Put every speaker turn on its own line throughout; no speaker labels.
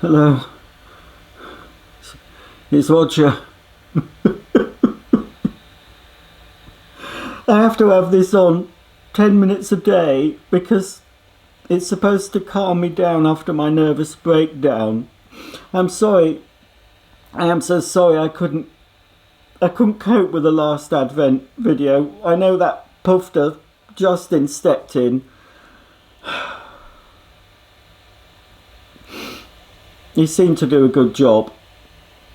Hello. It's Roger. I have to have this on 10 minutes a day because it's supposed to calm me down after my nervous breakdown. I'm sorry. I am so sorry I couldn't cope with the last Advent video. I know that pufter Justin stepped in. He seemed to do a good job.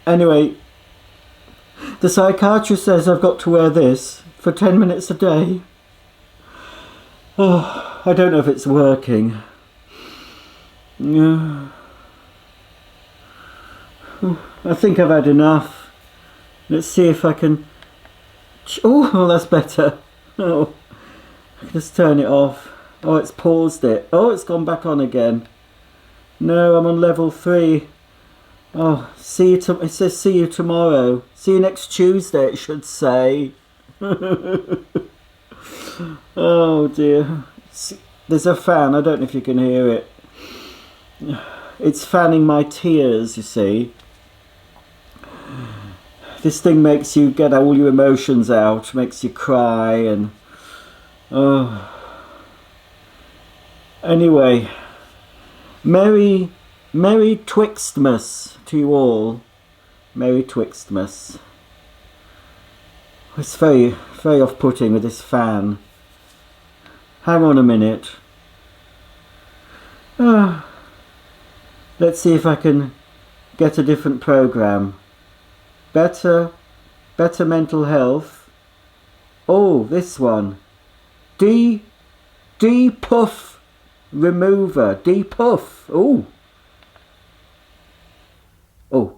Anyway, the psychiatrist says I've got to wear this for 10 minutes a day. Oh, I don't know if it's working. I think I've had enough. Let's see if I can... Oh, that's better. Oh, just turn it off. Oh, it's paused it. Oh, it's gone back on again. No, I'm on level 3. Oh, it says see you tomorrow. See you next Tuesday, it should say. Oh dear. There's a fan, I don't know if you can hear it. It's fanning my tears, you see. This thing makes you get all your emotions out, makes you cry and... Oh. Anyway, Merry Twixtmas to you all. Merry Twixtmas. It's very, very off-putting with this fan. Hang on a minute. Let's see if I can get a different program. Better mental health. Oh, this one. Puff remover. Puff. Oh. Oh,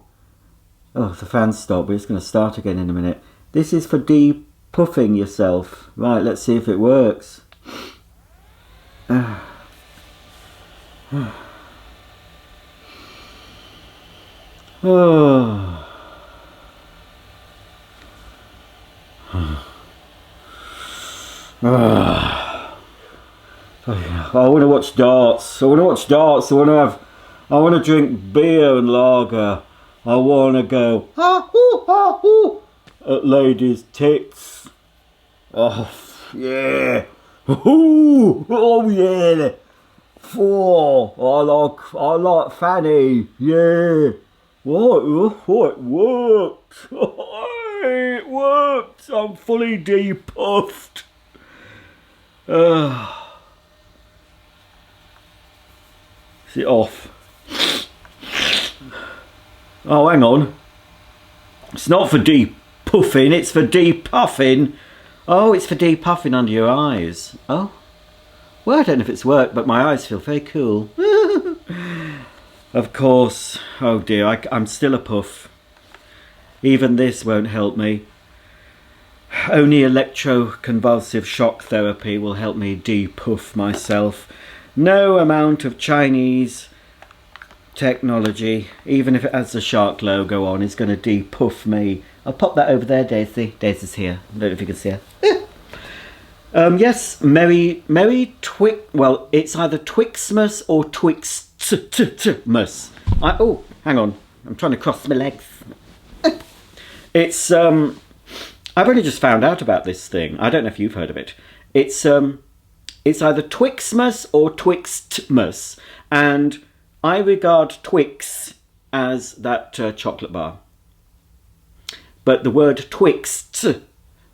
the fan stopped, but it's going to start again in a minute. This is for puffing yourself. Right, let's see if it works. Oh. I want to watch darts. I want to drink beer and lager. I want to go at ladies' tits. Oh yeah. Oh yeah. I like Fanny. Yeah. What? It worked. It worked. I'm fully depuffed. Is it off? Oh, hang on. It's not for depuffing, it's for depuffing. Oh, it's for depuffing under your eyes. Oh. Well, I don't know if it's worked, but my eyes feel very cool. Of course. Oh dear, I'm still a puff. Even this won't help me. Only electroconvulsive shock therapy will help me depuff myself. No amount of Chinese technology, even if it has the shark logo on, is going to depuff me. I'll pop that over there, Daisy. Daisy's here. I don't know if you can see her. Yes, well, it's either Twixtmas or Twixtmas. Oh, hang on. I'm trying to cross my legs. It's, I've only just found out about this thing. I don't know if you've heard of it. It's either Twixtmas or Twixtmas. And I regard Twix as that chocolate bar. But the word Twixt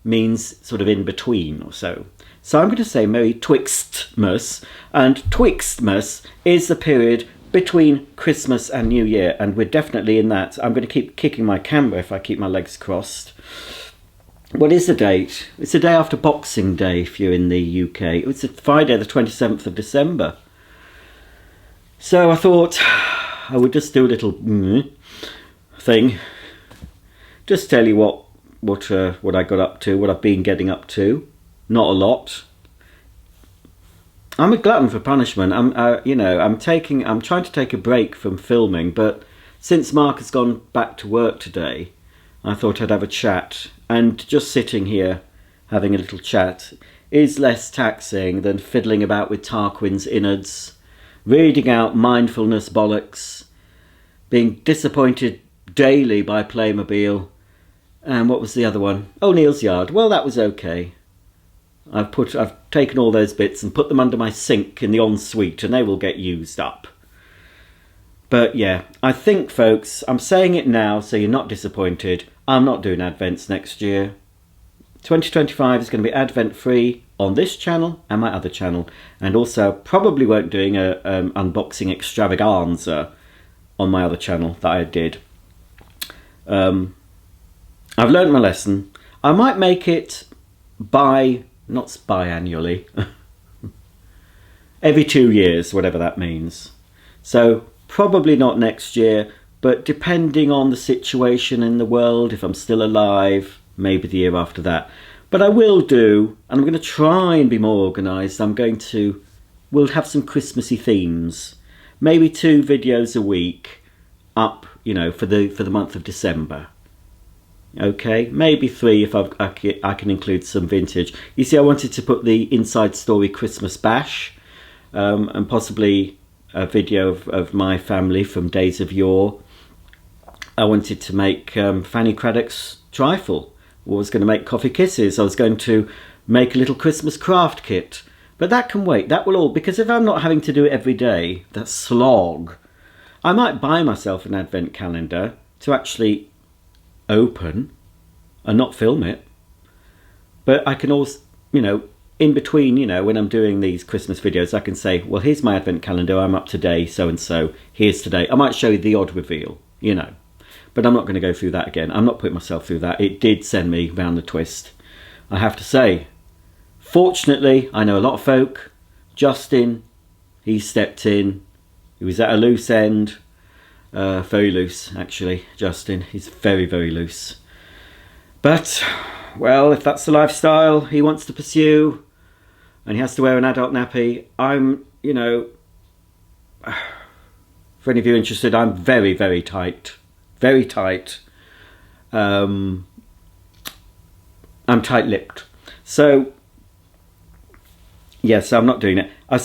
means sort of in between or so. So I'm going to say Merry Twixtmas. And Twixtmas is the period between Christmas and New Year. And we're definitely in that. I'm going to keep kicking my camera if I keep my legs crossed. What is the date? It's the day after Boxing Day if you're in the UK. It's Friday the 27th of December. So I thought I would just do a little thing. Just tell you what I got up to, what I've been getting up to. Not a lot. I'm a glutton for punishment. I'm trying to take a break from filming, but since Mark has gone back to work today, I thought I'd have a chat. And just sitting here having a little chat is less taxing than fiddling about with Tarquin's innards, reading out mindfulness bollocks, being disappointed daily by Playmobil. And what was the other one? Oh, Neil's Yard. Well, that was okay. I've taken all those bits and put them under my sink in the ensuite, and they will get used up. But yeah, I think, folks, I'm saying it now so you're not disappointed. I'm not doing Advents next year. 2025 is going to be Advent free on this channel and my other channel, and also probably won't doing a unboxing extravaganza on my other channel that I did. I've learned my lesson. I might make it not biannually, every 2 years, whatever that means. So probably not next year, but depending on the situation in the world, if I'm still alive, maybe the year after that. But I will do, and I'm going to try and be more organised. We'll have some Christmassy themes, maybe 2 videos a week up, you know, for the month of December. Okay, maybe 3 if I can include some vintage. You see, I wanted to put the Inside Story Christmas Bash, and possibly a video of my family from days of yore. I wanted to make Fanny Craddock's trifle. I was going to make coffee kisses. I was going to make a little Christmas craft kit. But that can wait. That will all, because if I'm not having to do it every day, that slog, I might buy myself an advent calendar to actually open and not film it. But I can also, you know, in between, you know, when I'm doing these Christmas videos, I can say, well, here's my advent calendar, I'm up to date, so and so, here's today. I might show you the odd reveal, you know, but I'm not going to go through that again. I'm not putting myself through that. It did send me round the twist, I have to say. Fortunately, I know a lot of folk. Justin, he stepped in. He was at a loose end. Very loose, actually, Justin. He's very, very loose. But, well, if that's the lifestyle he wants to pursue, and he has to wear an adult nappy, I'm, you know, for any of you interested, I'm very, very tight. Very tight. I'm tight-lipped. So, yes, I'm not doing it. I've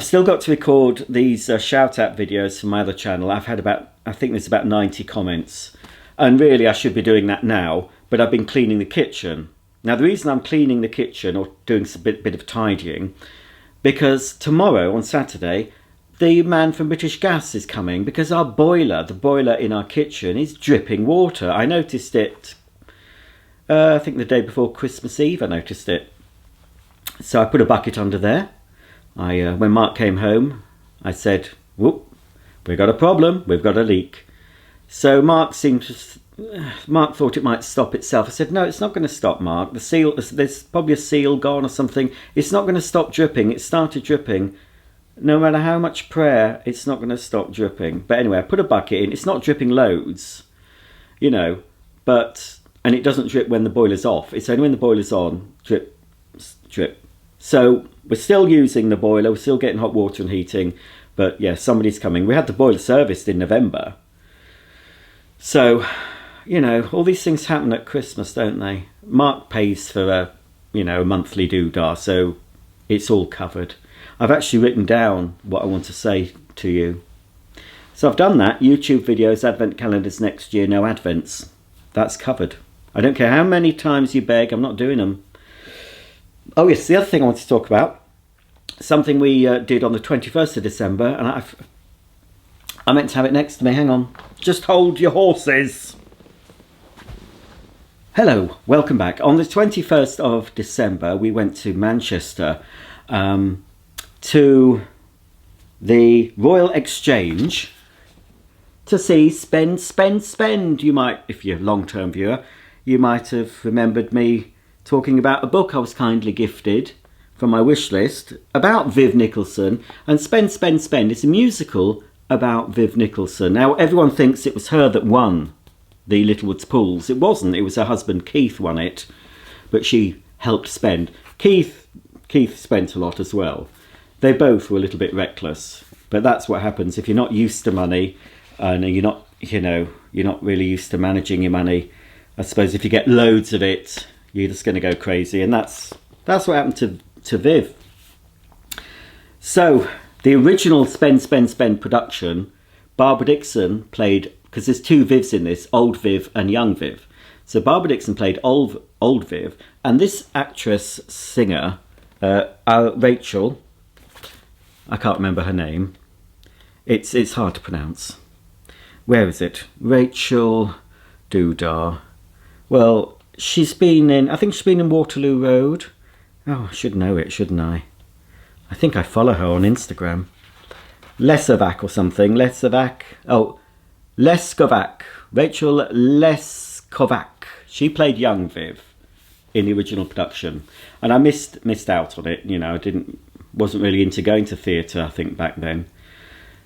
still got to record these shout-out videos from my other channel. I think there's about 90 comments. And really, I should be doing that now, but I've been cleaning the kitchen. Now, the reason I'm cleaning the kitchen, or doing a bit of tidying, because tomorrow, on Saturday, the man from British Gas is coming, because our boiler, the boiler in our kitchen, is dripping water. I noticed it, I think the day before Christmas Eve, I noticed it. So I put a bucket under there. When Mark came home, I said, whoop, we've got a problem, we've got a leak. So Mark thought it might stop itself. I said, no, it's not going to stop, Mark. The seal, there's probably a seal gone or something. It's not going to stop dripping. It started dripping. No matter how much prayer, it's not going to stop dripping. But anyway, I put a bucket in. It's not dripping loads, you know, and it doesn't drip when the boiler's off. It's only when the boiler's on, drip, drip. So we're still using the boiler, we're still getting hot water and heating, but yeah, somebody's coming. We had the boiler serviced in November. So, you know, all these things happen at Christmas, don't they? Mark pays for a monthly doodah, so it's all covered. I've actually written down what I want to say to you. So I've done that. YouTube videos, advent calendars next year, no advents. That's covered. I don't care how many times you beg, I'm not doing them. Oh yes, the other thing I want to talk about, something we did on the 21st of December, and I meant to have it next to me, hang on. Just hold your horses. Hello, welcome back. On the 21st of December, we went to Manchester to the Royal Exchange to see Spend, Spend, Spend. You might, if you're a long-term viewer, you might have remembered me talking about a book I was kindly gifted from my wish list about Viv Nicholson, and Spend, Spend, Spend is a musical about Viv Nicholson. Now, everyone thinks it was her that won the Littlewoods Pools. It wasn't. It was her husband Keith won it, but she helped spend. Keith spent a lot as well. They both were a little bit reckless, but that's what happens if you're not used to money and you're not really used to managing your money. I suppose if you get loads of it, you're just going to go crazy, and that's what happened to Viv. So the original Spend, Spend, Spend production Barbara Dixon played, because there's two Vivs in this, old Viv and young Viv. So Barbara Dixon played old Viv, and this actress, singer, Rachel, I can't remember her name. It's hard to pronounce. Where is it? Rachel Dudar. Well, she's been in, I think she's been in Waterloo Road. Oh, I should know it, shouldn't I? I think I follow her on Instagram. Lesovac or something. Lesovac. Oh, Leskovac. Rachel Leskovac. She played young Viv in the original production, and I missed out on it. You know, wasn't really into going to theatre, I think, back then.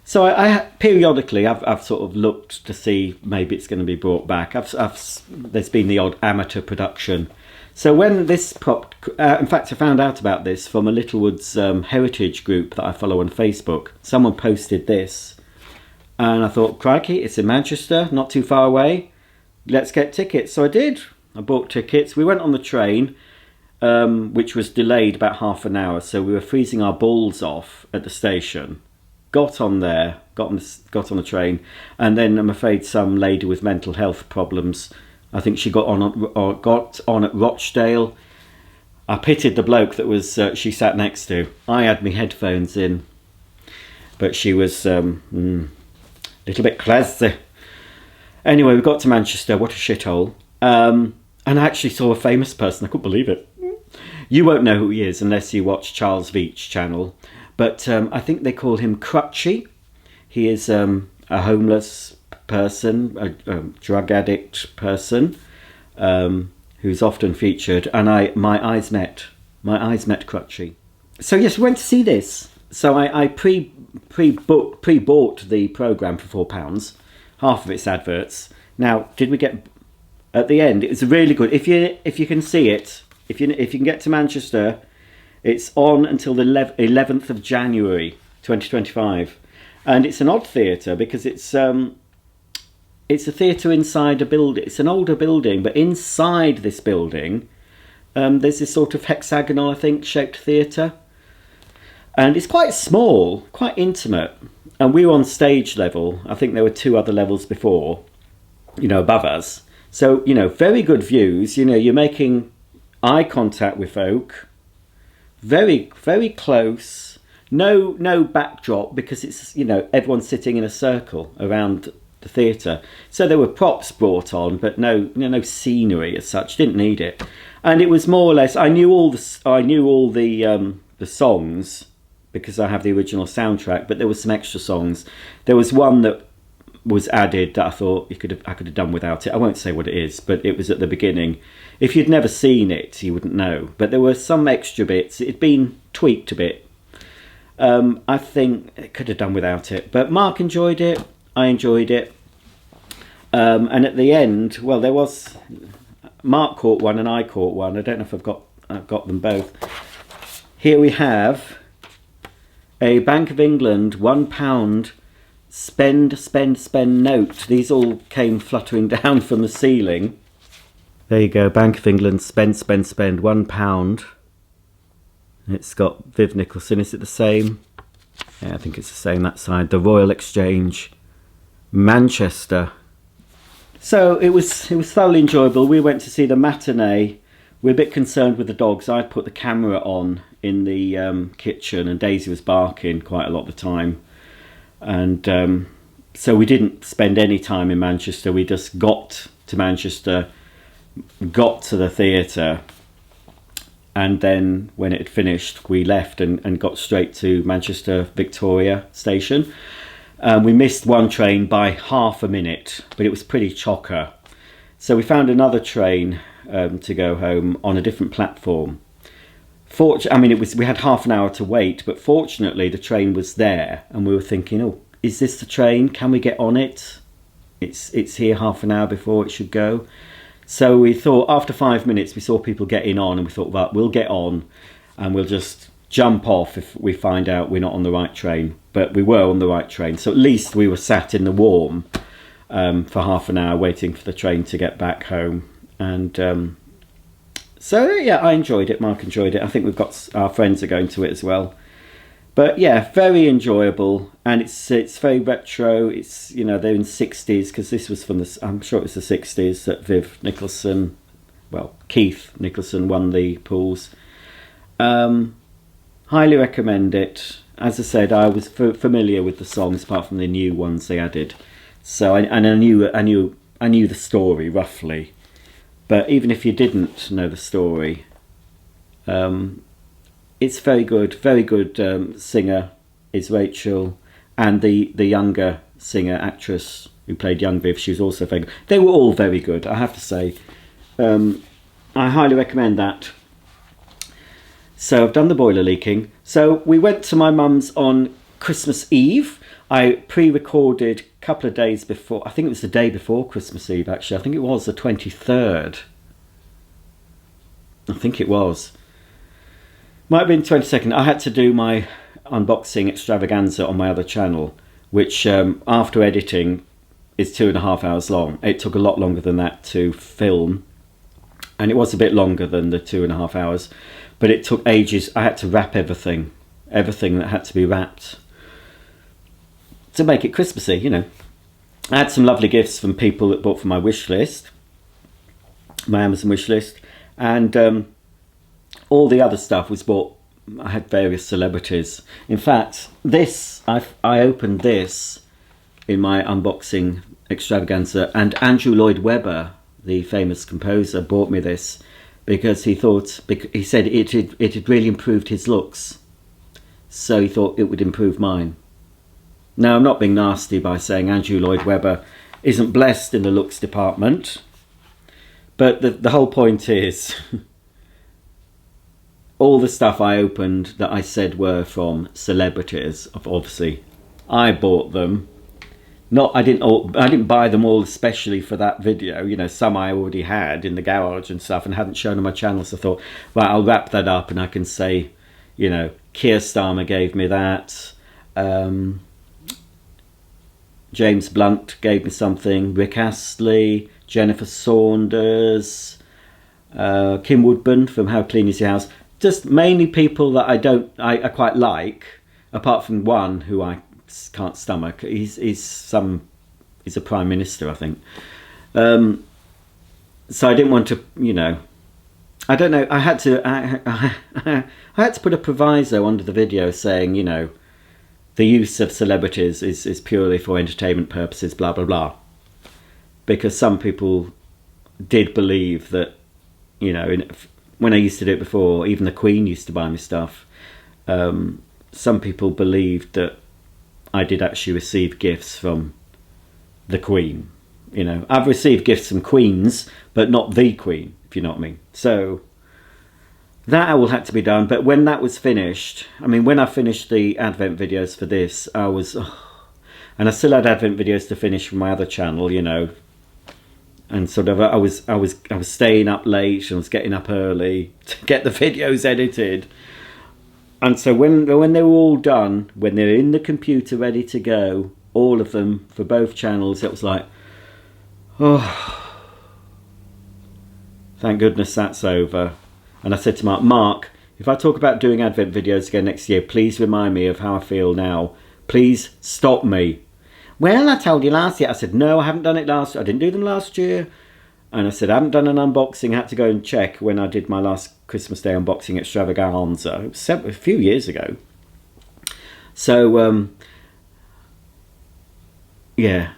So I periodically I've sort of looked to see maybe it's going to be brought back. There's been the odd amateur production. So when this popped, in fact, I found out about this from a Littlewoods heritage group that I follow on Facebook. Someone posted this, and I thought, crikey, it's in Manchester, not too far away. Let's get tickets. So I did. I bought tickets. We went on the train, which was delayed about half an hour. So we were freezing our balls off at the station. Got on there, got on the train, and then I'm afraid some lady with mental health problems, I think she got on at Rochdale. I pitied the bloke that was she sat next to. I had my headphones in, but she was a little bit crazy. Anyway, we got to Manchester. What a shithole! And I actually saw a famous person. I couldn't believe it. You won't know who he is unless you watch Charles Veach channel. But I think they call him Crutchy. He is a homeless person, a drug addict person, who's often featured. And my eyes met Crutchy. So yes, we went to see this. So I pre-bought the programme for £4, half of its adverts. Now, did we get at the end? It was really good. If you can see it, if you can get to Manchester. It's on until the 11th of January 2025, and it's an odd theatre because it's a theatre inside a building. It's an older building, but inside this building there's this sort of hexagonal, I think, shaped theatre, and it's quite small, quite intimate, and we were on stage level. I think there were 2 other levels before, you know, above us. So, you know, very good views. You know, you're making eye contact with folk. Very, very close. No backdrop because it's, you know, everyone's sitting in a circle around the theatre. So there were props brought on, but no scenery as such. Didn't need it, and it was more or less. I knew all the songs because I have the original soundtrack, but there was some extra songs. There was one that was added that I thought I could have done without it. I won't say what it is, but it was at the beginning. If you'd never seen it, you wouldn't know. But there were some extra bits. It'd been tweaked a bit. I think it could have done without it. But Mark enjoyed it. I enjoyed it. And at the end, well, there was Mark caught one and I caught one. I don't know if I've got them both. Here we have a Bank of England £1 spend note. These all came fluttering down from the ceiling. There you go, Bank of England, spend, £1. It's got Viv Nicholson. Is it the same? Yeah, I think it's the same that side. The Royal Exchange, Manchester. So it was thoroughly enjoyable. We went to see the matinee. We're a bit concerned with the dogs. I'd put the camera on in the kitchen, and Daisy was barking quite a lot of the time. And so we didn't spend any time in Manchester. We just got to Manchester, got to the theatre, and then when it had finished we left and got straight to Manchester Victoria Station. We missed one train by half a minute, but it was pretty chocker, so we found another train to go home on a different platform. We had half an hour to wait, but fortunately the train was there, and we were thinking, oh, is this the train? Can we get on it? It's here half an hour before it should go. So we thought, after 5 minutes, we saw people getting on, and we thought, well, we'll get on and we'll just jump off if we find out we're not on the right train. But we were on the right train, so at least we were sat in the warm for half an hour waiting for the train to get back home. And so yeah, I enjoyed it. Mark enjoyed it. I think we've got our friends are going to it as well. But yeah, very enjoyable, and it's very retro. It's, you know, they're in '60s, because this was from the, I'm sure it was the '60s that Keith Nicholson won the pools. Highly recommend it. As I said, I was familiar with the songs apart from the new ones they added, so I knew the story roughly. But even if you didn't know the story, it's very good. Very good singer is Rachel, and the younger singer actress who played young Viv, she was also very good. They were all very good, I have to say. I highly recommend that. So I've done the boiler leaking. So we went to my mum's on Christmas Eve. I pre-recorded a couple of days before. I think it was the day before Christmas Eve, actually. I think it was the 23rd. I think it was. Might have been 22nd. I had to do my unboxing extravaganza on my other channel, which after editing is 2.5 hours long. It took a lot longer than that to film, and it was a bit longer than the 2.5 hours, but it took ages. I had to wrap everything that had to be wrapped to make it Christmassy, you know. I had some lovely gifts from people that bought from my wish list, my Amazon wish list, and all the other stuff was bought. I had various celebrities. In fact, this, I opened this in my unboxing extravaganza, and Andrew Lloyd Webber, the famous composer, bought me this because he said it had really improved his looks, so he thought it would improve mine. Now, I'm not being nasty by saying Andrew Lloyd Webber isn't blessed in the looks department, but the whole point is all the stuff I opened that I said were from celebrities, obviously I bought them. I didn't buy them all especially for that video. You know, some I already had in the garage and stuff and hadn't shown on my channel, so I thought, right, I'll wrap that up and I can say, you know, Keir Starmer gave me that, James Blunt gave me something, Rick Astley, Jennifer Saunders, Kim Woodburn from How Clean Is Your House. Just mainly people that I quite like, apart from one who I can't stomach. He's a prime minister, I think. So I didn't want to, you know, I don't know. I had to put a proviso under the video saying, you know, the use of celebrities is purely for entertainment purposes, blah blah blah. Because some people did believe that, you know, when I used to do it before, even the Queen used to buy me stuff. Some people believed that I did actually receive gifts from the Queen. You know, I've received gifts from Queens, but not the Queen, if you know what I mean. So that all had to be done. But when that was finished, I mean, when I finished the Advent videos for this, I was, and I still had Advent videos to finish from my other channel, you know. And sort of, I was staying up late and was getting up early to get the videos edited. And so when they were all done, when they're in the computer ready to go, all of them for both channels, it was like, oh, thank goodness that's over. And I said to Mark, if I talk about doing Advent videos again next year, please remind me of how I feel now. Please stop me. Well, I told you last year. I said, no, I haven't done it last year. I didn't do them last year. And I said, I haven't done an unboxing. I had to go and check when I did my last Christmas Day unboxing extravaganza. It was a few years ago. So, yeah.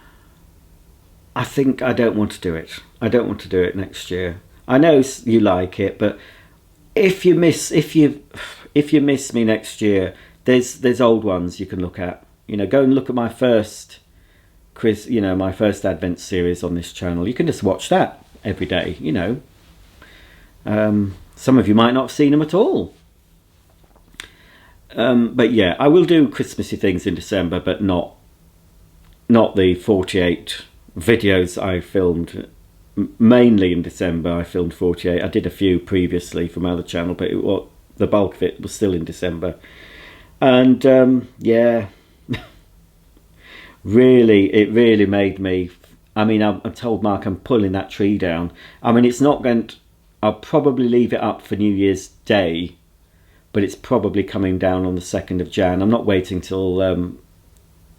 I think I don't want to do it. I don't want to do it next year. I know you like it, but if you miss me next year, there's old ones you can look at. You know, go and look at my first my first Advent series on this channel. You can just watch that every day, you know. Some of you might not have seen them at all. But yeah, I will do Christmassy things in December, but not the 48 videos I filmed. Mainly in December, I filmed 48. I did a few previously from my other channel, but the bulk of it was still in December. And yeah, it really made me. I mean, I told Mark I'm pulling that tree down. I mean, it's not going to, I'll probably leave it up for New Year's Day, but it's probably coming down on the 2nd of Jan. I'm not waiting till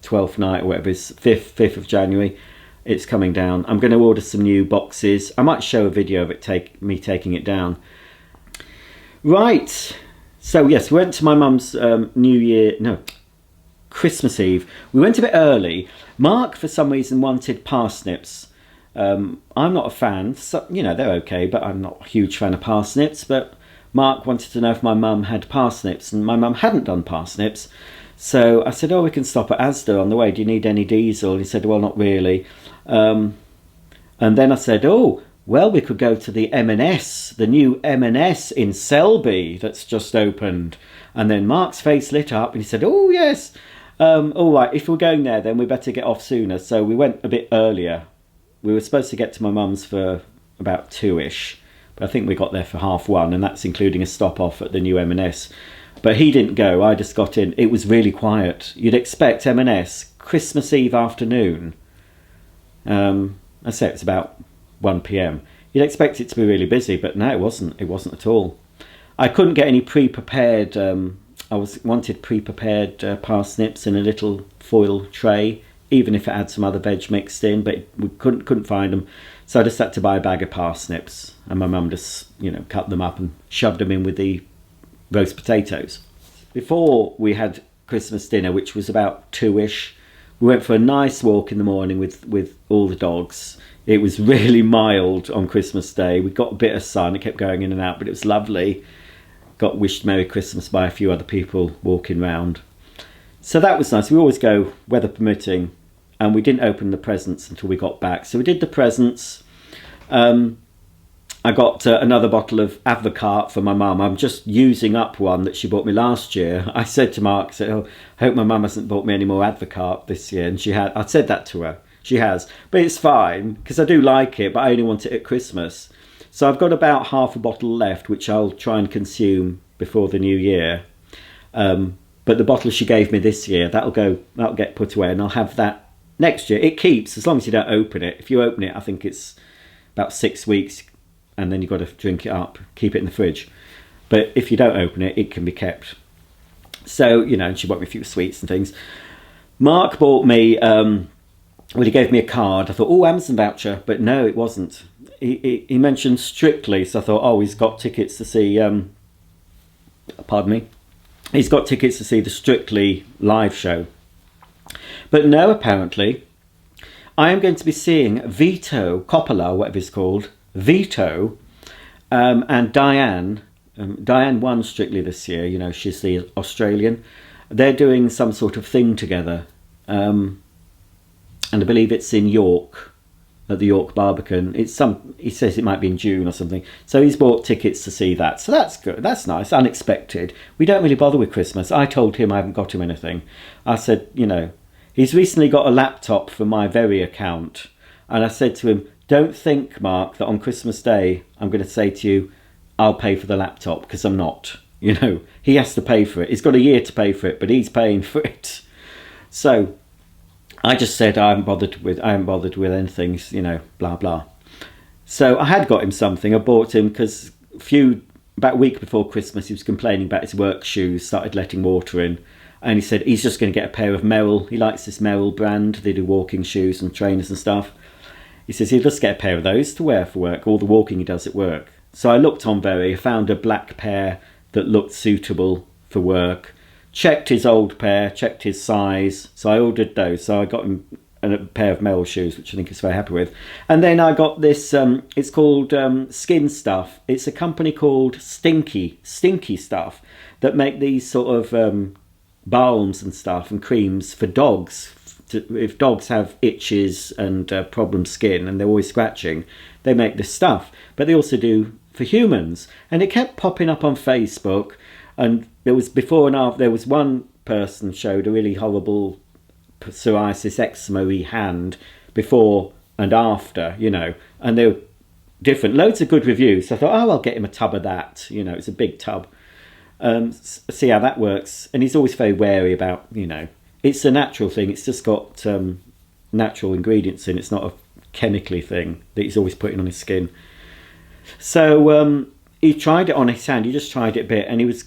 12th night or whatever, it's 5th of January. It's coming down. I'm going to order some new boxes. I might show a video of it, me taking it down. Right, so yes, we went to my mum's Christmas Eve. We went a bit early. Mark, for some reason, wanted parsnips. I'm not a fan. So, you know, they're okay, but I'm not a huge fan of parsnips. But Mark wanted to know if my mum had parsnips, and my mum hadn't done parsnips. So I said, oh, we can stop at Asda on the way. Do you need any diesel? And he said, well, not really. And then I said, oh, well, we could go to the M&S, the new M&S in Selby that's just opened. And then Mark's face lit up and he said, oh, yes. All right, if we're going there, then we better get off sooner. So we went a bit earlier. We were supposed to get to my mum's for about 2ish, but I think we got there for 1:30, and that's including a stop off at the new M&S. But he didn't go. I just got in. It was really quiet. You'd expect M&S Christmas Eve afternoon. I say it's about 1 p.m. You'd expect it to be really busy, but no, it wasn't. It wasn't at all. I couldn't get any pre-prepared. Wanted pre-prepared parsnips in a little foil tray, even if it had some other veg mixed in, but we couldn't find them. So I just had to buy a bag of parsnips, and my mum just, you know, cut them up and shoved them in with the roast potatoes. Before we had Christmas dinner, which was about 2ish, we went for a nice walk in the morning with all the dogs. It was really mild on Christmas Day. We got a bit of sun. It kept going in and out, but it was lovely. Got wished Merry Christmas by a few other people walking round. So that was nice. We always go, weather permitting, and we didn't open the presents until we got back. So we did the presents. I got another bottle of Advocate for my mum. I'm just using up one that she bought me last year. I said to Mark, oh, I hope my mum hasn't bought me any more Advocate this year. And she had. I said that to her. She has. But it's fine, because I do like it, but I only want it at Christmas. So I've got about half a bottle left, which I'll try and consume before the new year. But the bottle she gave me this year, that'll get put away, and I'll have that next year. It keeps, as long as you don't open it. If you open it, I think it's about 6 weeks, and then you've got to drink it up, keep it in the fridge. But if you don't open it, it can be kept. So, you know, and she bought me a few sweets and things. Mark bought me, well, he gave me a card. I thought, oh, Amazon voucher. But no, it wasn't. He mentioned Strictly, so I thought, oh, he's got tickets to see, pardon me. He's got tickets to see the Strictly live show. But no, apparently, I am going to be seeing Vito Coppola, whatever he's called, Vito, and Diane. Diane won Strictly this year. You know, she's the Australian. They're doing some sort of thing together, and I believe it's in York, at the York Barbican. He says it might be in June or something. So he's bought tickets to see that. So that's good. That's nice. Unexpected. We don't really bother with Christmas. I told him I haven't got him anything. I said, you know, he's recently got a laptop for my Very account, and I said to him, don't think, Mark, that on Christmas Day I'm going to say to you, I'll pay for the laptop, because I'm not. You know, he has to pay for it. He's got a year to pay for it, but he's paying for it. So I just said I haven't bothered with anything, you know, blah blah. So I had got him something. I bought him because about a week before Christmas he was complaining about his work shoes, started letting water in, and he said he's just going to get a pair of Merrell. He likes this Merrell brand. They do walking shoes and trainers and stuff. He says he'll just get a pair of those to wear for work, all the walking he does at work. So I looked on Very, found a black pair that looked suitable for work, checked his old pair, checked his size, so I ordered those. So I got him a pair of Merrell shoes, which I think he's very happy with. And then I got this, it's called Skin Stuff. It's a company called Stinky Stuff that make these sort of balms and stuff and creams for dogs. If dogs have itches and problem skin and they're always scratching, they make this stuff. But they also do for humans. And it kept popping up on Facebook. And there was before and after. There was one person showed a really horrible psoriasis eczema hand before and after, you know. And they were different. Loads of good reviews. So I thought, oh, I'll get him a tub of that. You know, it's a big tub. See how that works. And he's always very wary about, you know, it's a natural thing. It's just got natural ingredients in. It's not a chemically thing that he's always putting on his skin. So he tried it on his hand. He just tried it a bit, and he was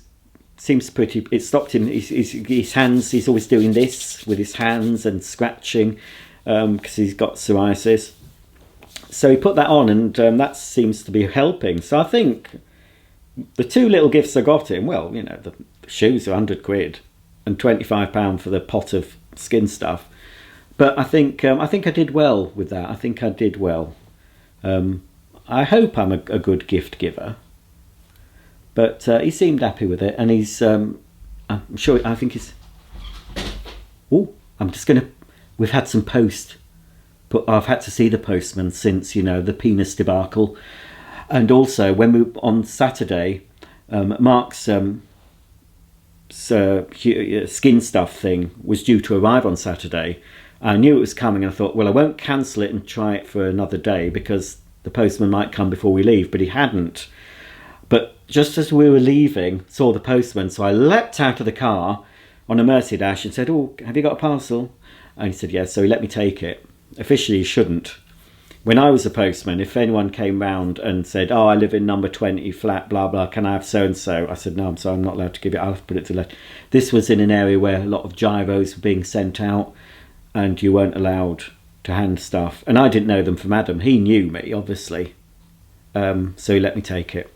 seems pretty. It stopped him. His hands. He's always doing this with his hands and scratching because he's got psoriasis. So he put that on, and that seems to be helping. So I think the two little gifts I got him. Well, you know, the shoes are £100 and £25 for the pot of skin stuff. But I think I did well with that. I think I did well. I hope I'm a good gift giver. But he seemed happy with it, and he's. I'm sure. I think he's. Oh, I'm just gonna. We've had some post, but I've had to see the postman since, you know, the penis debacle, and also when we on Saturday, Mark's skin stuff thing was due to arrive on Saturday. I knew it was coming, and I thought, well, I won't cancel it and try it for another day because the postman might come before we leave, but he hadn't. But just as we were leaving, saw the postman, so I leapt out of the car on a Mercy Dash and said, oh, have you got a parcel? And he said, yes, so he let me take it. Officially, he shouldn't. When I was a postman, if anyone came round and said, oh, I live in number 20, flat, blah, blah, can I have so-and-so? I said, no, I'm sorry, I'm not allowed to give it. I'll have to put it to let. This was in an area where a lot of gyros were being sent out, and you weren't allowed to hand stuff. And I didn't know them from Adam. He knew me, obviously. So he let me take it.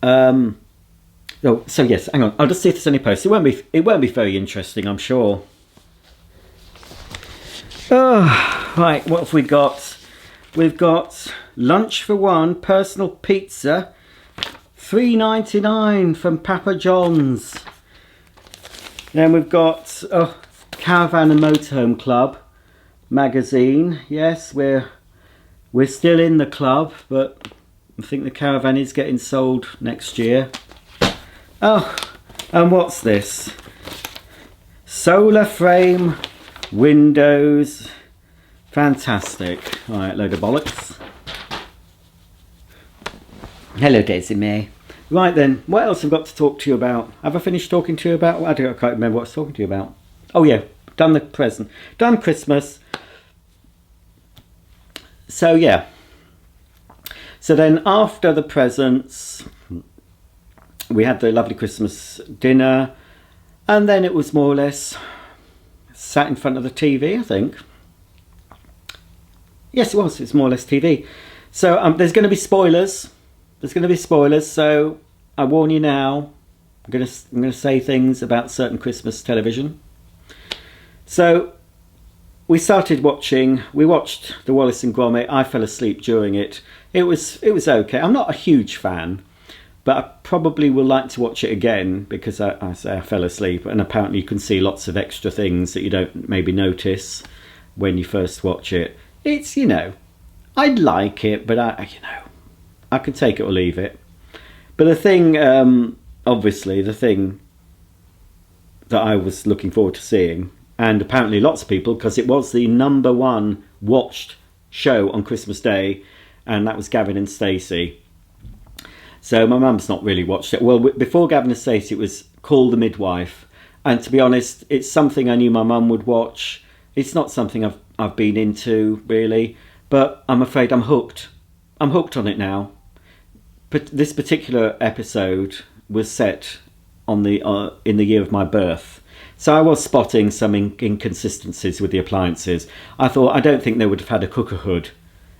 So yes, hang on. I'll just see if there's any posts. It won't be very interesting, I'm sure. Oh, right, what have we got? We've got lunch for one, personal pizza, $3.99 from Papa John's. Then we've got Caravan and Motorhome Club magazine. Yes, we're still in the club, but I think the caravan is getting sold next year. Oh, and what's this? Solar frame windows. Fantastic. All right, load of bollocks. Hello, Daisy May. Right then, what else have I got to talk to you about? Have I finished talking to you about? I can't remember what I was talking to you about. Oh yeah, done the present. Done Christmas. So yeah. So then after the presents, we had the lovely Christmas dinner, and then it was more or less sat in front of the TV, I think. Yes, it was. It's more or less TV. So there's going to be spoilers. There's going to be spoilers, so I warn you now. I'm going to say things about certain Christmas television. So we watched the Wallace and Gromit. I fell asleep during it. It was okay. I'm not a huge fan, but I probably will like to watch it again because I fell asleep, and apparently you can see lots of extra things that you don't maybe notice when you first watch it. It's, you know, I'd like it, but I could take it or leave it. But the thing, obviously, the thing that I was looking forward to seeing, and apparently lots of people, because it was the #1 watched show on Christmas Day, and that was Gavin and Stacey. So my mum's not really watched it. Well, before Gavin and Stacey, it was Call the Midwife. And to be honest, it's something I knew my mum would watch. It's not something I've been into, really. But I'm afraid I'm hooked. I'm hooked on it now. But this particular episode was set on in the year of my birth. So I was spotting some inconsistencies with the appliances. I thought, I don't think they would have had a cooker hood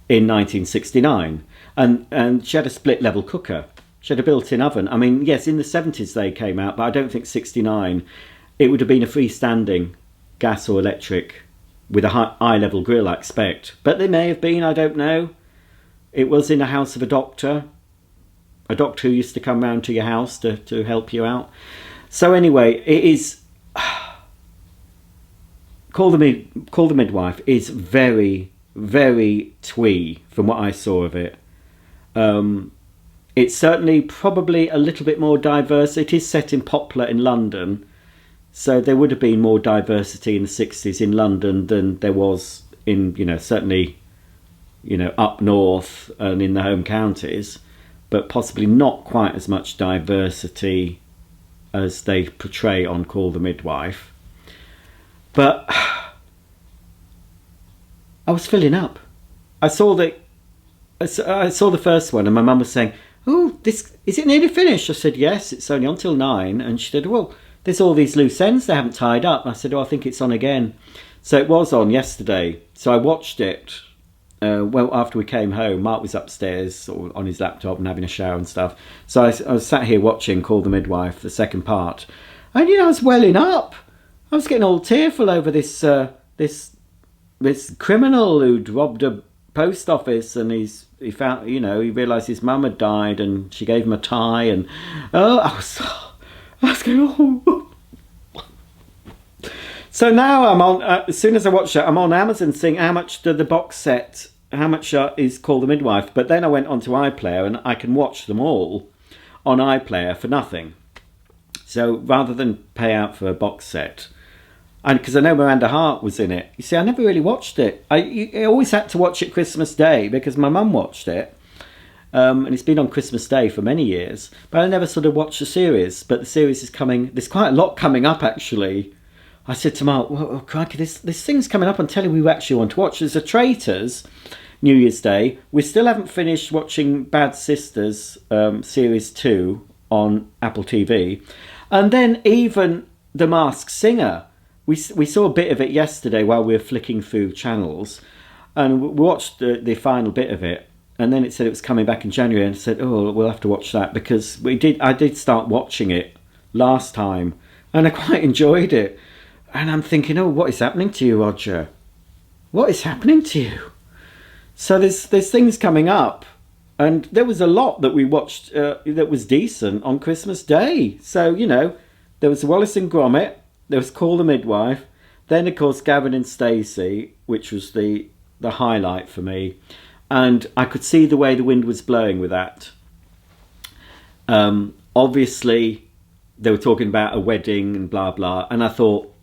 in 1969. And she had a split level cooker. She had a built-in oven. I mean, yes, in the 70s they came out, but I don't think 69. It would have been a freestanding gas or electric with a high level grill, I expect. But they may have been, I don't know. It was in a house of a doctor who used to come round to your house to help you out. So anyway, it is... Call the Midwife is very, very twee from what I saw of it. It's certainly probably a little bit more diverse. It is set in Poplar in London, so there would have been more diversity in the 60s in London than there was in, certainly, up north and in the home counties, but possibly not quite as much diversity as they portray on Call the Midwife. But I was filling up. I saw the first one, and my mum was saying, "Oh, is it nearly finished?" I said, "Yes, it's only on till 9." And she said, "Well, there's all these loose ends they haven't tied up." I said, "Oh, I think it's on again." So it was on yesterday. So I watched it. Well, after we came home, Mark was upstairs or on his laptop and having a shower and stuff. So I was sat here watching Call the Midwife, the second part, and I was welling up. I was getting all tearful over this criminal who'd robbed a post office, and he found, he realised his mum had died, and she gave him a tie, and I was going, oh. So now I'm on. As soon as I watch it, I'm on Amazon seeing how much the box set, how much is Call the Midwife. But then I went onto iPlayer, and I can watch them all on iPlayer for nothing. So rather than pay out for a box set, and because I know Miranda Hart was in it, you see, I never really watched it. I always had to watch it Christmas Day because my mum watched it, and it's been on Christmas Day for many years. But I never sort of watched the series. But the series is coming. There's quite a lot coming up actually. I said to Mark, "Well, crikey, this thing's coming up on telly we actually want to watch. There's a Traitors, New Year's Day. We still haven't finished watching Bad Sisters Series 2 on Apple TV. And then even The Masked Singer. We saw a bit of it yesterday while we were flicking through channels. And we watched the final bit of it. And then it said it was coming back in January. And I said, oh, we'll have to watch that. Because I did start watching it last time. And I quite enjoyed it. And I'm thinking, oh, what is happening to you, Roger? What is happening to you? So there's things coming up. And there was a lot that we watched that was decent on Christmas Day. So, there was Wallace and Gromit. There was Call the Midwife. Then, of course, Gavin and Stacey, which was the highlight for me. And I could see the way the wind was blowing with that. Obviously, they were talking about a wedding and blah, blah. And I thought,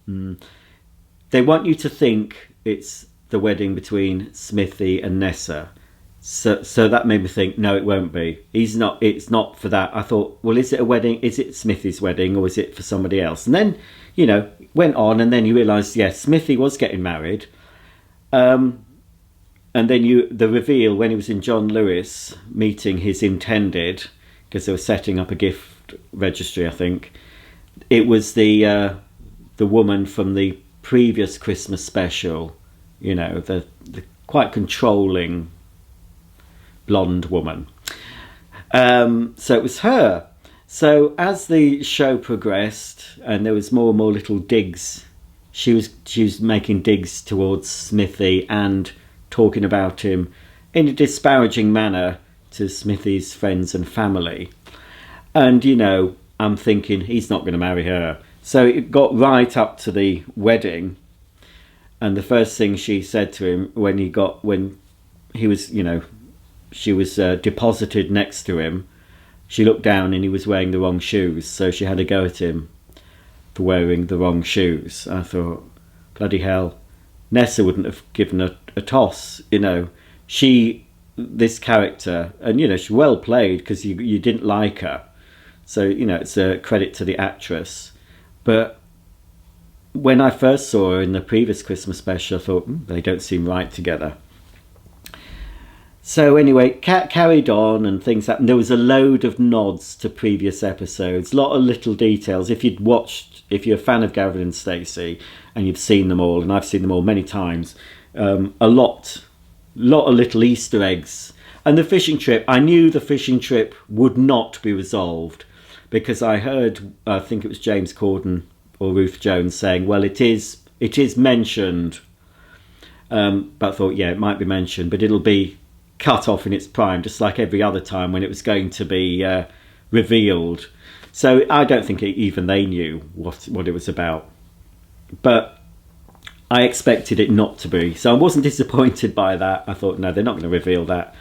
they want you to think it's the wedding between Smithy and Nessa. So that made me think, no, it won't be. It's not for that. I thought, well, is it a wedding? Is it Smithy's wedding or is it for somebody else? And then, went on, and then you realised, yes, Smithy was getting married. And then the reveal when he was in John Lewis meeting his intended, because they were setting up a gift registry, I think. It was the woman from the previous Christmas special, the quite controlling blonde woman. So it was her. So as the show progressed and there was more and more little digs, she was making digs towards Smithy and talking about him in a disparaging manner to Smithy's friends and family. And, I'm thinking he's not going to marry her. So it got right up to the wedding, and the first thing she said to him when he was, she was deposited next to him, she looked down and he was wearing the wrong shoes, so she had a go at him for wearing the wrong shoes. I thought, bloody hell, Nessa wouldn't have given a toss, this character, and she well played because you didn't like her, so it's a credit to the actress. But when I first saw her in the previous Christmas special, I thought, they don't seem right together. So anyway, carried on and things happened. There was a load of nods to previous episodes, a lot of little details. If you're a fan of Gavin and Stacey and you've seen them all, and I've seen them all many times, a lot of little Easter eggs. And the fishing trip, I knew the fishing trip would not be resolved, because I heard, I think it was James Corden or Ruth Jones saying, well, it is mentioned. But I thought, yeah, it might be mentioned, but it'll be cut off in its prime, just like every other time when it was going to be revealed. So I don't think even they knew what it was about. But I expected it not to be. So I wasn't disappointed by that. I thought, no, they're not going to reveal that.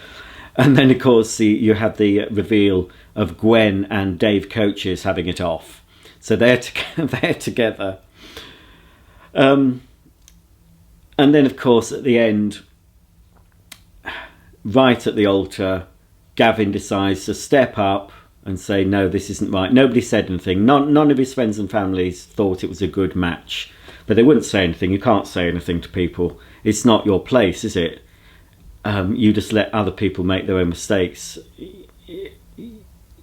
And then, of course, you had the reveal of Gwen and Dave Coaches having it off. So they're together. And then, of course, at the end, right at the altar, Gavin decides to step up and say, no, this isn't right. Nobody said anything. None of his friends and families thought it was a good match. But they wouldn't say anything. You can't say anything to people. It's not your place, is it? You just let other people make their own mistakes.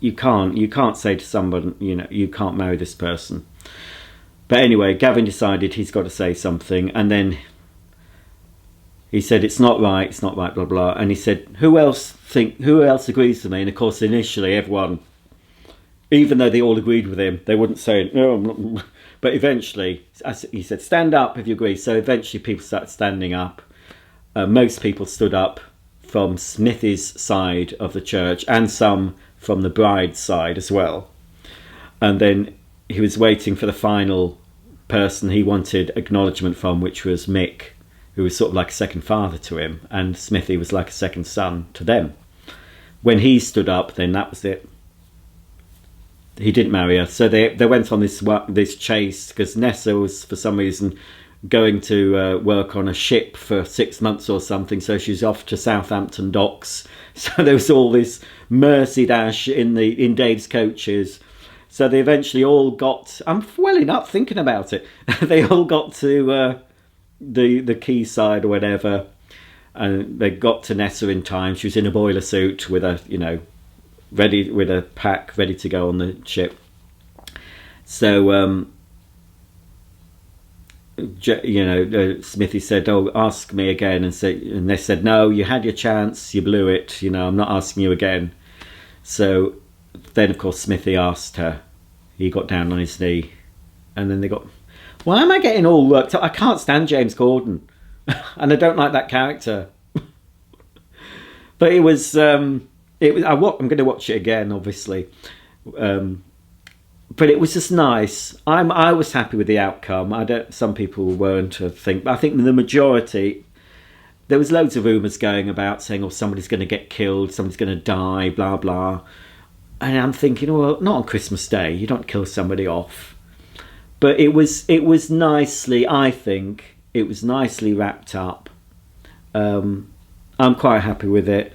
you can't say to someone, you know, you can't marry this person. But anyway, Gavin decided he's got to say something, and then he said, it's not right, blah blah. And he said, who else agrees with me? And of course, initially everyone, even though they all agreed with him, they wouldn't say no, I'm not. But eventually, he said, stand up if you agree. So eventually people started standing up. Most people stood up from Smithy's side of the church, and some from the bride's side as well. And then he was waiting for the final person he wanted acknowledgement from, which was Mick, who was sort of like a second father to him, and Smithy was like a second son to them. When he stood up, then that was it. He didn't marry her. So they went on this chase, because Nessa was, for some reason, going to work on a ship for 6 months or something, so she's off to Southampton docks. So there was all this mercy dash in Dave's coaches. So they eventually all got, I'm welling up thinking about it, they all got to the quayside or whatever, and they got to Nessa in time. She was in a boiler suit with a, you know, ready with a pack ready to go on the ship. So you know, Smithy said, oh, ask me again, and they said, no, you had your chance, you blew it, you know, I'm not asking you again. So then of course Smithy asked her, he got down on his knee, and then they got, why am I getting all worked up? I can't stand James Corden and I don't like that character. But it was I'm going to watch it again, obviously. But it was just nice. I was happy with the outcome. Some people weren't, I think. But I think the majority, there was loads of rumours going about saying, oh, somebody's going to get killed, somebody's going to die, blah, blah. And I'm thinking, well, not on Christmas Day. You don't kill somebody off. But it was nicely, I think, it was nicely wrapped up. I'm quite happy with it.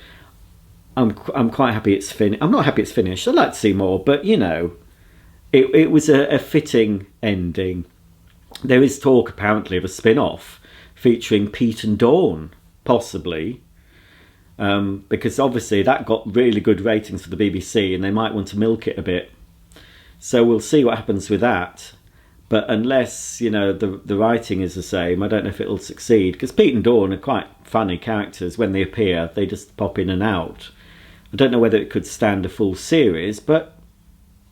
I'm quite happy it's finished. I'm not happy it's finished. I'd like to see more, but, you know, it was a fitting ending. There is talk, apparently, of a spin-off featuring Pete and Dawn, possibly, because obviously that got really good ratings for the BBC, and they might want to milk it a bit. So we'll see what happens with that. But unless, you know, the writing is the same, I don't know if it'll succeed, because Pete and Dawn are quite funny characters. When they appear, they just pop in and out. I don't know whether it could stand a full series, but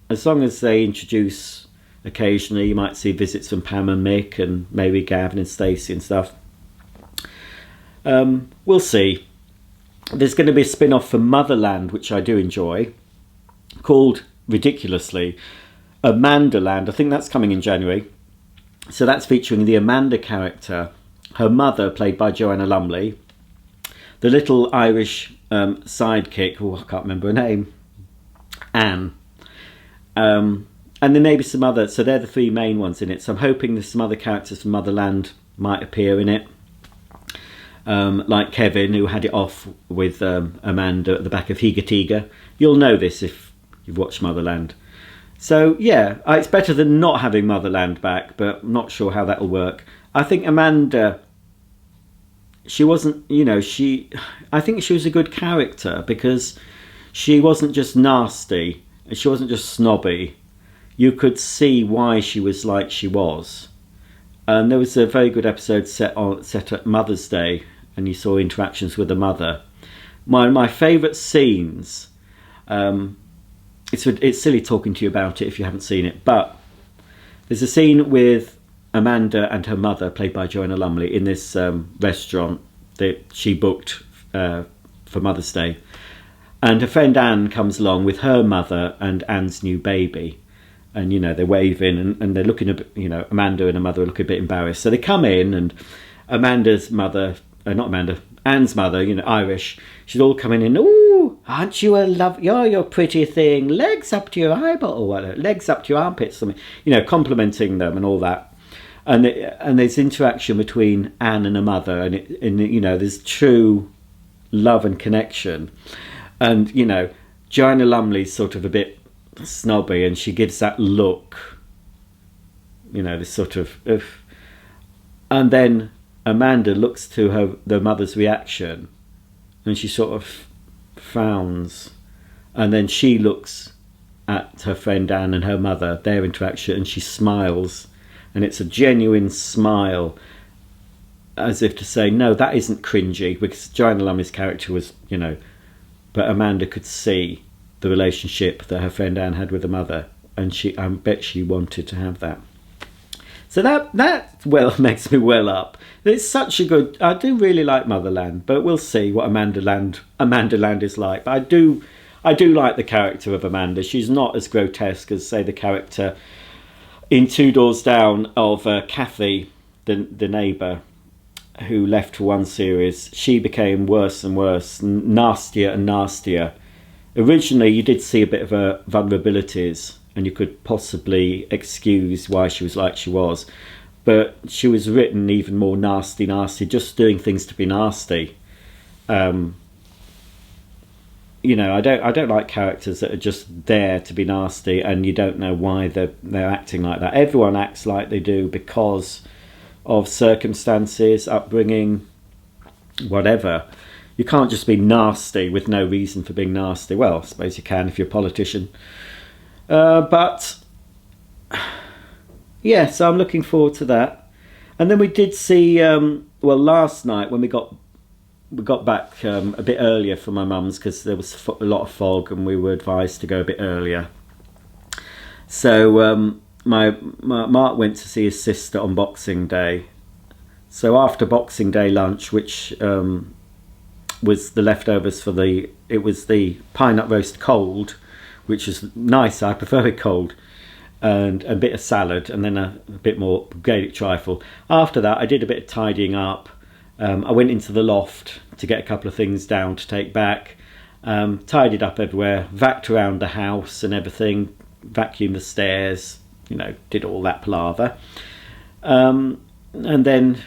as long as they introduce occasionally, you might see visits from Pam and Mick, and maybe Gavin and Stacey and stuff. We'll see. There's going to be a spin-off for Motherland, which I do enjoy, called, ridiculously, Amanda Land. I think that's coming in January. So that's featuring the Amanda character, her mother, played by Joanna Lumley, the little Irish sidekick, I can't remember her name, Anne, and there may be some other, so they're the three main ones in it. So I'm hoping there's some other characters from Motherland might appear in it, like Kevin, who had it off with Amanda at the back of Higa Tiga. You'll know this if you've watched Motherland. So yeah, it's better than not having Motherland back, but I'm not sure how that'll work. I think Amanda, she wasn't, you know, I think she was a good character, because she wasn't just nasty, she wasn't just snobby. You could see why she was like she was. And there was a very good episode set at Mother's Day, and you saw interactions with the mother. My favourite scenes, it's silly talking to you about it if you haven't seen it, but there's a scene with Amanda and her mother, played by Joanna Lumley, in this restaurant that she booked for Mother's Day. And her friend Anne comes along with her mother and Anne's new baby. And, you know, they're waving, and they're looking a bit, you know, Amanda and her mother look a bit embarrassed. So they come in, and Amanda's mother, Anne's mother, you know, Irish, she's all coming in, ooh, aren't you a you're a pretty thing, legs up to your eyeball, or whatever, legs up to your armpits, something, you know, complimenting them and all that. And there's interaction between Anne and her mother, and you know, there's true love and connection. And, you know, Joanna Lumley's sort of a bit snobby, and she gives that look, you know, this sort of and then Amanda looks to the mother's reaction, and she sort of frowns, and then she looks at her friend Anne and her mother, their interaction, and she smiles, and it's a genuine smile, as if to say, no, that isn't cringy, because Joanna Lumley's character was, you know, but Amanda could see the relationship that her friend Anne had with her mother, and I bet she wanted to have that. So that well makes me well up. It's such a good. I do really like Motherland, but we'll see what Amanda Land is like. But I do like the character of Amanda. She's not as grotesque as, say, the character in Two Doors Down of Kathy, the neighbour, who left for one series. She became worse and worse, nastier and nastier. Originally, you did see a bit of her vulnerabilities, and you could possibly excuse why she was like she was, but she was written even more nasty, just doing things to be nasty. You know, I don't like characters that are just there to be nasty, and you don't know why they're acting like that. Everyone acts like they do because of circumstances, upbringing, whatever. You can't just be nasty with no reason for being nasty. Well, I suppose you can if you're a politician. But yeah, so I'm looking forward to that. And then we did see, well, last night when we got back a bit earlier from my mum's, because there was a lot of fog and we were advised to go a bit earlier. So my Mark went to see his sister on Boxing Day. So after Boxing Day lunch, which was the leftovers for the pine nut roast cold, which is nice, I prefer it cold, and a bit of salad, and then a bit more Gaelic trifle. After that, I did a bit of tidying up. I went into the loft to get a couple of things down to take back, tidied up everywhere, vacuumed around the house and everything, vacuumed the stairs, you know, did all that palaver. And then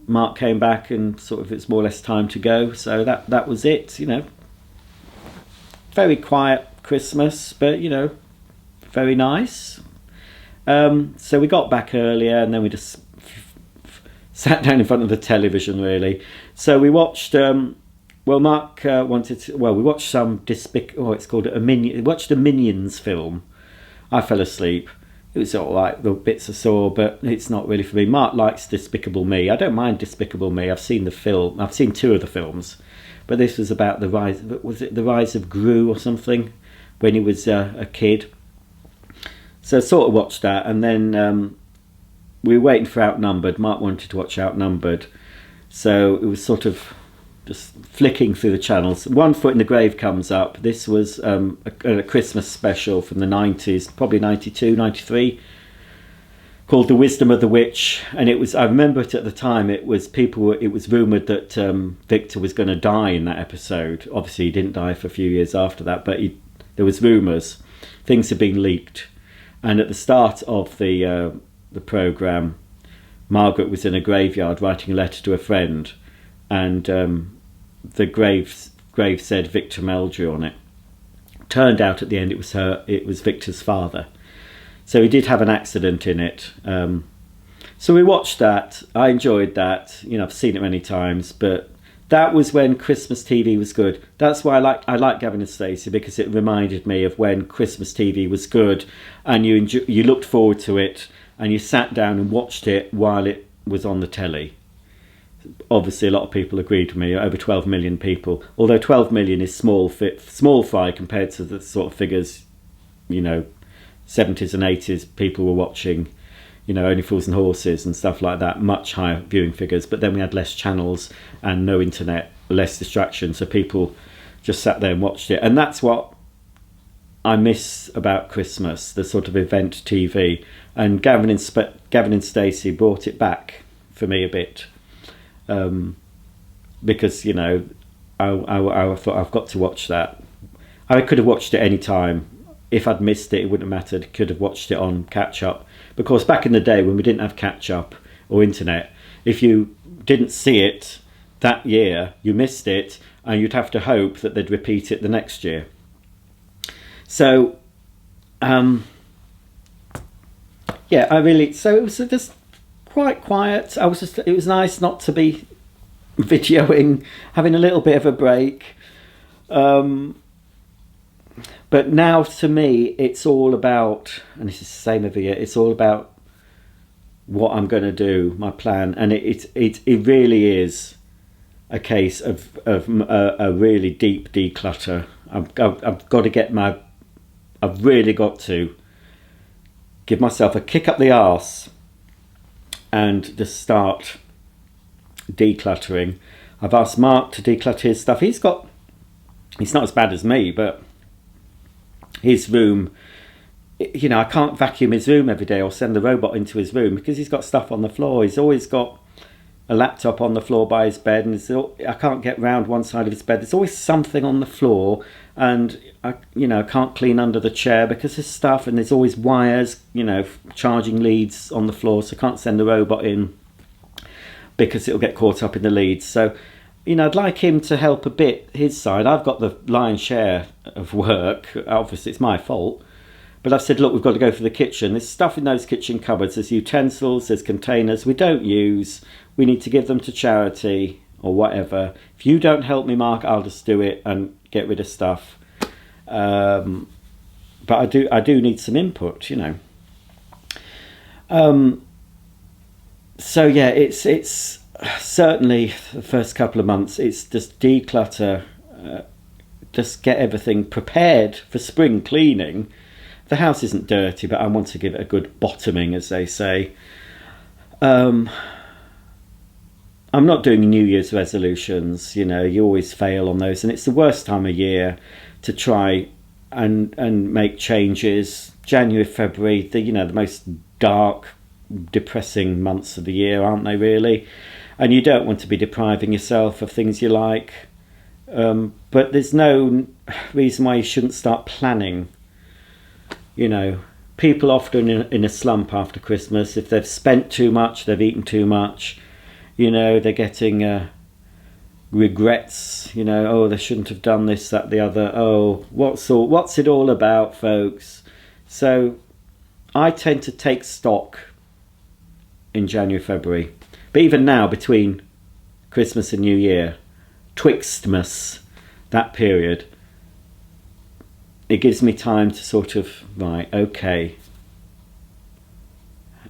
Mark came back and sort of it's more or less time to go, so that was it, you know. Very quiet Christmas, but, you know, very nice. So we got back earlier, and then we just sat down in front of the television, really. So we watched, well, Mark wanted to, well, we watched some it's called a Minion, we watched a Minions film. I fell asleep. It was all right, the bits I saw, but it's not really for me. Mark likes Despicable Me. I don't mind Despicable Me. I've seen the film. I've seen 2 of the films, but this was about the rise. Was it the rise of Gru or something? When he was a kid. So I sort of watched that, and then we were waiting for Outnumbered. Mark wanted to watch Outnumbered, so it was sort of just flicking through the channels. One Foot in the Grave comes up. This was a Christmas special from the 90s, probably 92, 93, called The Wisdom of the Witch, and it was, I remember it at the time, it was rumoured that Victor was going to die in that episode. Obviously he didn't die for a few years after that, but there was rumours, things had been leaked, and at the start of the programme, Margaret was in a graveyard writing a letter to a friend, and the grave said Victor Meldrew on it. Turned out at the end it was Victor's father, so he did have an accident in it. So we watched that. I enjoyed that. You know, I've seen it many times, but that was when Christmas TV was good. That's why I like Gavin and Stacey, because it reminded me of when Christmas TV was good, and you looked forward to it, and you sat down and watched it while it was on the telly. Obviously, a lot of people agreed with me. Over 12 million people, although 12 million is small fry compared to the sort of figures, you know, 70s and 80s people were watching. You know, Only Fools and Horses and stuff like that, much higher viewing figures. But then we had less channels and no internet, less distraction, so people just sat there and watched it. And that's what I miss about Christmas, the sort of event TV. And Gavin and Stacey brought it back for me a bit, because, you know, I thought I've got to watch that. I could have watched it any time. If I'd missed it, it wouldn't have mattered. Could have watched it on catch up. Because back in the day when we didn't have catch up or internet, if you didn't see it that year, you missed it, and you'd have to hope that they'd repeat it the next year. So, yeah, so it was just quite quiet. It was nice not to be videoing, having a little bit of a break. but now to me, it's all about, and this is the same every year, it's all about what I'm going to do, my plan. And it really is a case of a really deep declutter. I've got to get I've really got to give myself a kick up the arse and just start decluttering. I've asked Mark to declutter his stuff. He's not as bad as me, but his room, you know, I can't vacuum his room every day or send the robot into his room because he's got stuff on the floor. He's always got a laptop on the floor by his bed, and I can't get round one side of his bed. There's always something on the floor, and I can't clean under the chair because there's stuff, and there's always wires, you know, charging leads on the floor, so I can't send the robot in because it'll get caught up in the leads. So, you know, I'd like him to help a bit his side. I've got the lion's share of work. Obviously, it's my fault. But I've said, look, we've got to go for the kitchen. There's stuff in those kitchen cupboards. There's utensils, there's containers we don't use. We need to give them to charity or whatever. If you don't help me, Mark, I'll just do it and get rid of stuff. But I do need some input, you know. So yeah, it's certainly the first couple of months. It's just declutter, just get everything prepared for spring cleaning. The house isn't dirty, but I want to give it a good bottoming, as they say. I'm not doing New Year's resolutions. You know, you always fail on those, and it's the worst time of year to try and make changes. January, February, the most dark, depressing months of the year, aren't they, really? And you don't want to be depriving yourself of things you like. But there's no reason why you shouldn't start planning. You know, people often in a slump after Christmas. If they've spent too much, they've eaten too much, you know, they're getting regrets, you know, oh, they shouldn't have done this, that, the other. Oh, what's it all about, folks? So I tend to take stock in January, February. But even now, between Christmas and New Year, Twixtmas, that period, it gives me time to sort of, right, okay.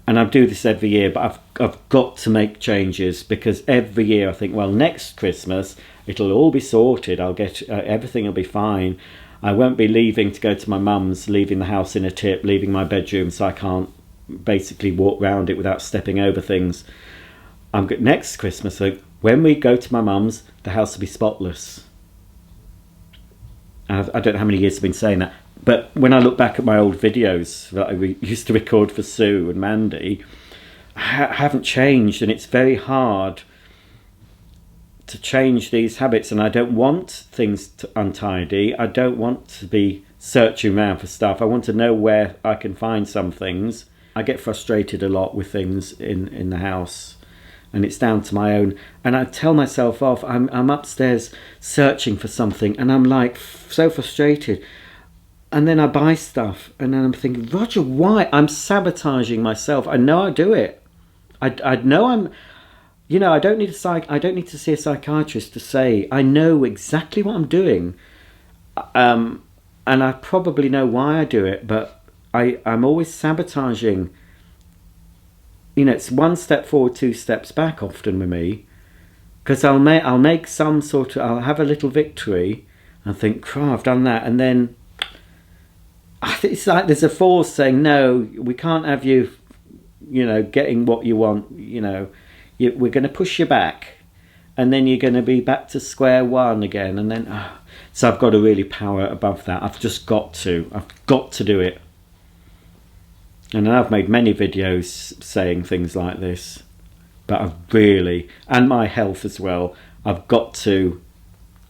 And I do this every year, but I've got to make changes, because every year I think, well, next Christmas it'll all be sorted. I'll get everything will be fine. I won't be leaving to go to my mum's, leaving the house in a tip, leaving my bedroom so I can't basically walk round it without stepping over things. Next Christmas, so when we go to my mum's, the house will be spotless. I don't know how many years I've been saying that, but when I look back at my old videos that I used to record for Sue and Mandy, I haven't changed, and it's very hard to change these habits. And I don't want things untidy. I don't want to be searching around for stuff. I want to know where I can find some things. I get frustrated a lot with things in the house, and it's down to my own. And I tell myself off. I'm upstairs searching for something, and I'm like so frustrated. And then I buy stuff, and then I'm thinking, Roger, why? I'm sabotaging myself. I know I do it. I know I'm. You know, I don't need to see a psychiatrist to say I know exactly what I'm doing. And I probably know why I do it, but I'm always sabotaging. You know, it's one step forward, two steps back often with me, because I'll make some sort of, I'll have a little victory and think, oh, I've done that, and then it's like there's a force saying, no, we can't have you, you know, getting what you want. You know, we're going to push you back, and then you're going to be back to square one again, and then so I've got to really power above that. I've got to do it. And I've made many videos saying things like this, but I've really, and my health as well, I've got to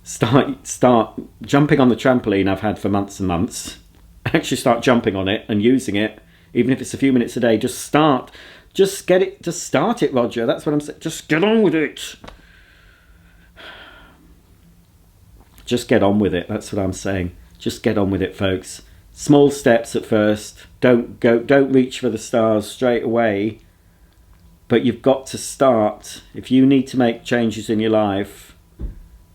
start jumping on the trampoline I've had for months and months. Actually start jumping on it and using it, even if it's a few minutes a day. Just start it, Roger. That's what I'm saying. Just get on with it. Just get on with it. That's what I'm saying. Just get on with it, folks. Small steps at first. Don't reach for the stars straight away. But you've got to start. If you need to make changes in your life,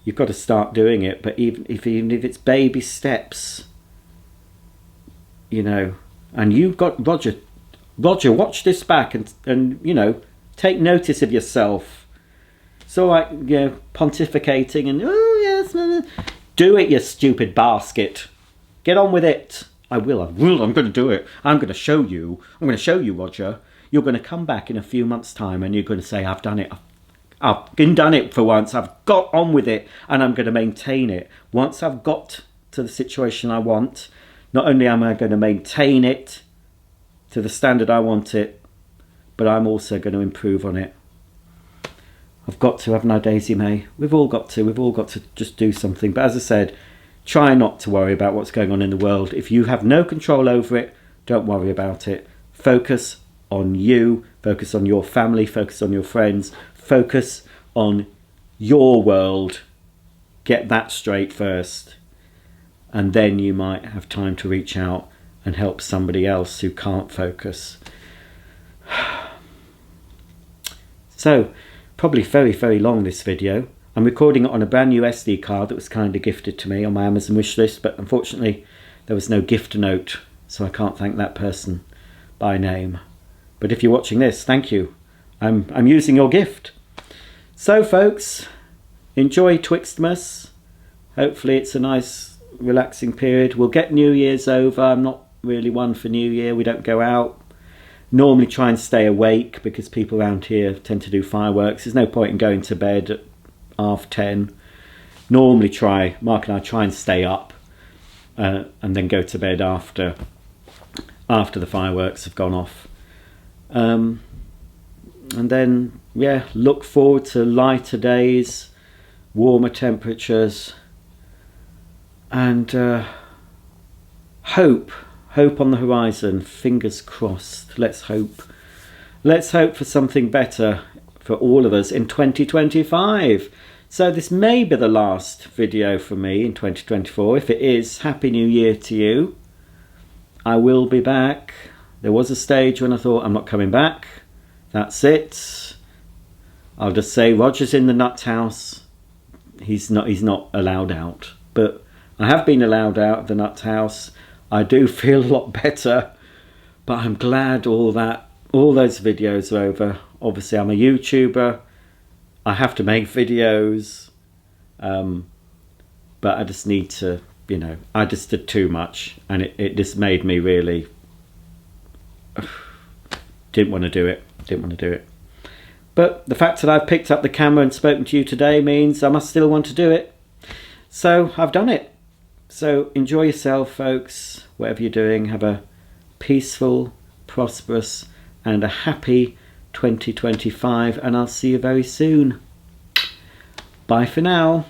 you've got to start doing it. But even if it's baby steps, you know, and you've got Roger, watch this back and you know, take notice of yourself. So like, you know, pontificating and, oh yes, do it, you stupid basket. Get on with it. I'm going to do it. I'm going to show you, Roger. You're going to come back in a few months' time and you're going to say, I've done it. I've done it for once. I've got on with it and I'm going to maintain it. Once I've got to the situation I want, not only am I going to maintain it to the standard I want it, but I'm also going to improve on it. I've got to, haven't I, Daisy May? We've all got to just do something. But as I said, try not to worry about what's going on in the world. If you have no control over it, don't worry about it. Focus on you, focus on your family, focus on your friends, focus on your world. Get that straight first. And then you might have time to reach out and help somebody else who can't focus. So, probably very, very long, this video. I'm recording it on a brand new SD card that was kindly gifted to me on my Amazon wish list, but unfortunately there was no gift note, so I can't thank that person by name. But if you're watching this, thank you. I'm using your gift. So folks, enjoy Twixtmas. Hopefully it's a nice relaxing period. We'll get New Year's over. I'm not really one for New Year. We don't go out. Normally try and stay awake because people around here tend to do fireworks. There's no point in going to bed at 10:30. Normally Mark and I try and stay up and then go to bed after the fireworks have gone off. And then, yeah, look forward to lighter days, warmer temperatures, and hope on the horizon. Fingers crossed. Let's hope for something better for all of us in 2025. So this may be the last video for me in 2024. If it is, Happy New Year to you. I will be back. There was a stage when I thought I'm not coming back. That's it. I'll just say Roger's in the nut house. He's not allowed out. But I have been allowed out of the nut house. I do feel a lot better. But I'm glad all those videos are over. Obviously I'm a YouTuber. I have to make videos. But I just need to, you know, I just did too much. And it just made me really... didn't want to do it. But the fact that I've picked up the camera and spoken to you today means I must still want to do it. So I've done it. So enjoy yourself, folks. Whatever you're doing, have a peaceful, prosperous and a happy 2025, and I'll see you very soon. Bye for now.